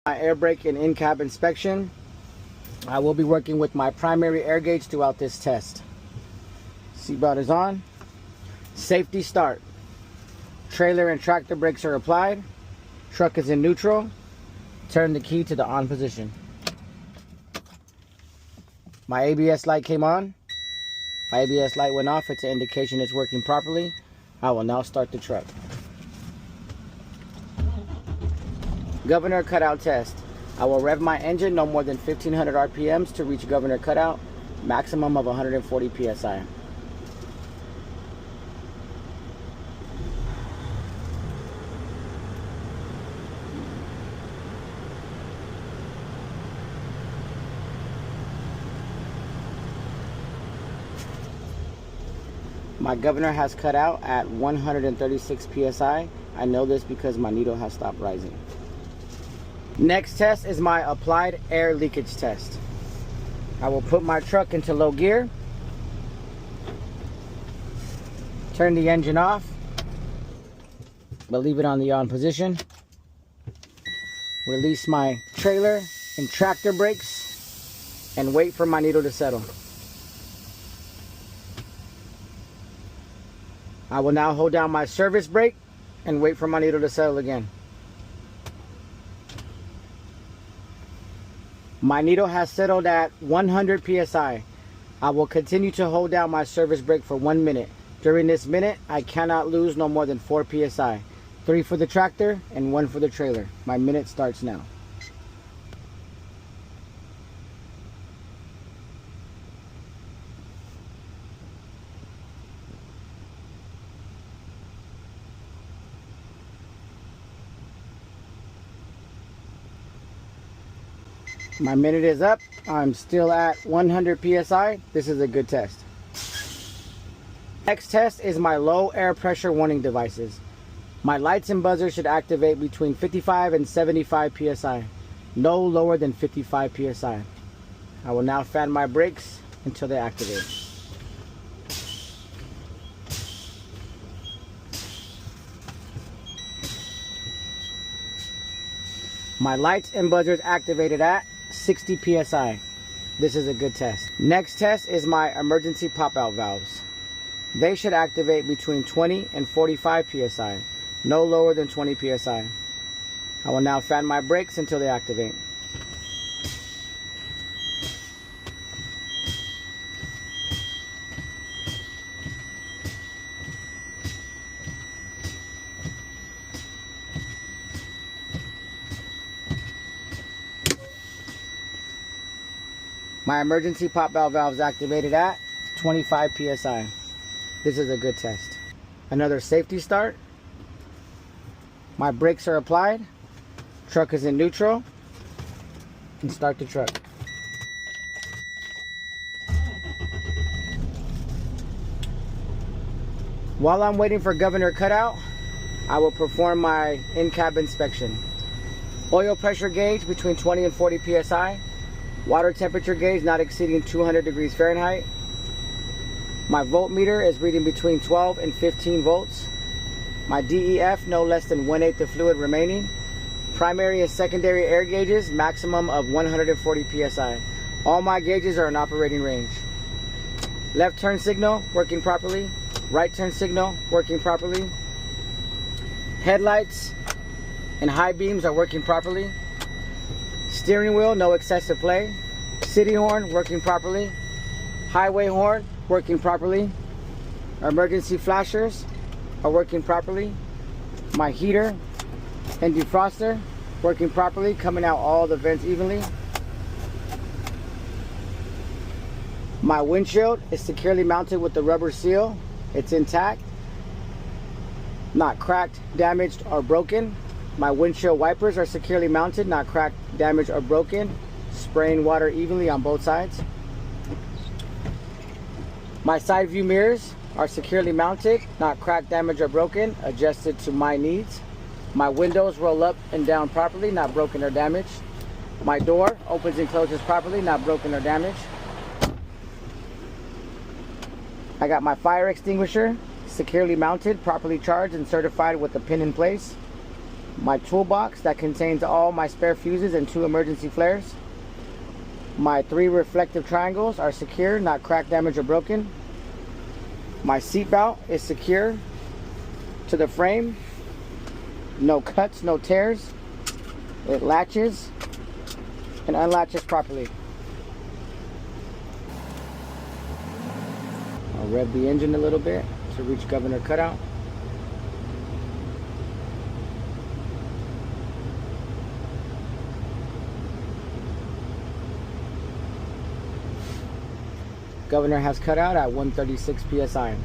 My air brake and in-cab inspection. I will be working with my primary air gauge throughout this test. Seatbelt is on. Safety start. Trailer and tractor brakes are applied. Truck is in neutral. Turn the key to the on position. My ABS light came on. My ABS light went off. It's an indication it's working properly. I will now start the truck. Governor cutout test. I will rev my engine no more than 1500 RPMs to reach governor cutout, maximum of 140 PSI. My governor has cut out at 136 PSI. I know this because my needle has stopped rising. Next test is my applied air leakage test. I will put my truck into low gear. Turn the engine off, but leave it on the on position. Release my trailer and tractor brakes and wait for my needle to settle. I will now hold down my service brake and wait for my needle to settle again. My needle has settled at 100 PSI. I will continue to hold down my service brake for 1 minute. During this minute, I cannot lose no more than 4 PSI. 3 for the tractor and 1 for the trailer. My minute starts now. My minute is up. I'm still at 100 PSI. This is a good test. Next test is my low air pressure warning devices. My lights and buzzer should activate between 55 and 75 PSI. No lower than 55 PSI. I will now fan my brakes until they activate. My lights and buzzers activated at 60 PSI. This is a good test. Next test is my emergency pop-out valves. They should activate between 20 and 45 PSI, no lower than 20 PSI. I will now fan my brakes until they activate. My emergency pop valve is activated at 25 PSI. This is a good test. Another safety start. My brakes are applied. Truck is in neutral. And start the truck. While I'm waiting for governor cutout, I will perform my in-cab inspection. Oil pressure gauge between 20 and 40 PSI. Water temperature gauge not exceeding 200 degrees Fahrenheit. My voltmeter is reading between 12 and 15 volts. My DEF no less than 1/8 of fluid remaining. Primary and secondary air gauges maximum of 140 PSI. All my gauges are in operating range. Left turn signal working properly. Right turn signal working properly. Headlights and high beams are working properly. Steering wheel, no excessive play. City horn, working properly. Highway horn, working properly. Emergency flashers are working properly. My heater and defroster, working properly, coming out all the vents evenly. My windshield is securely mounted with the rubber seal. It's intact, not cracked, damaged, or broken. My windshield wipers are securely mounted, not cracked, damaged, or broken. Spraying water evenly on both sides. My side view mirrors are securely mounted, not cracked, damaged, or broken, adjusted to my needs. My windows roll up and down properly, not broken or damaged. My door opens and closes properly, not broken or damaged. I got my fire extinguisher securely mounted, properly charged and certified with the pin in place. My toolbox that contains all my spare fuses and 2 emergency flares. My 3 reflective triangles are secure, not cracked, damaged, or broken. My seat belt is secure to the frame. No cuts, no tears. It latches and unlatches properly. I'll rev the engine a little bit to reach governor cutout. Governor has cut out at 136 psi.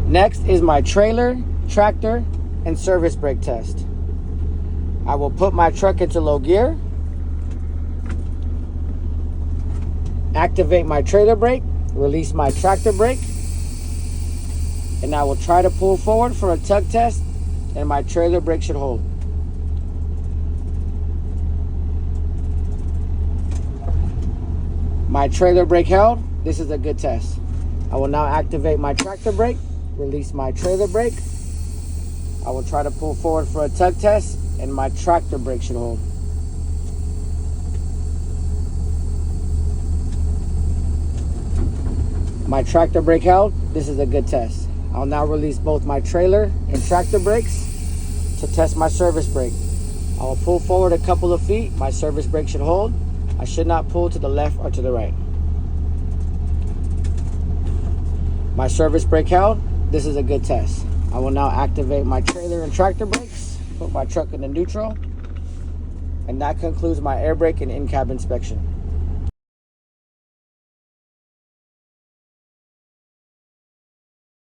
Next is my trailer, tractor, and service brake test. I will put my truck into low gear, activate my trailer brake, release my tractor brake, and I will try to pull forward for a tug test, and my trailer brake should hold. My trailer brake held. This is a good test. I will now activate my tractor brake, release my trailer brake. I will try to pull forward for a tug test, and my tractor brake should hold. My tractor brake held. This is a good test. I'll now release both my trailer and tractor brakes to test my service brake. I will pull forward a couple of feet. My service brake should hold. I should not pull to the left or to the right. My service brake held. This is a good test. I will now activate my trailer and tractor brakes, put my truck into neutral, and that concludes my air brake and in-cab inspection.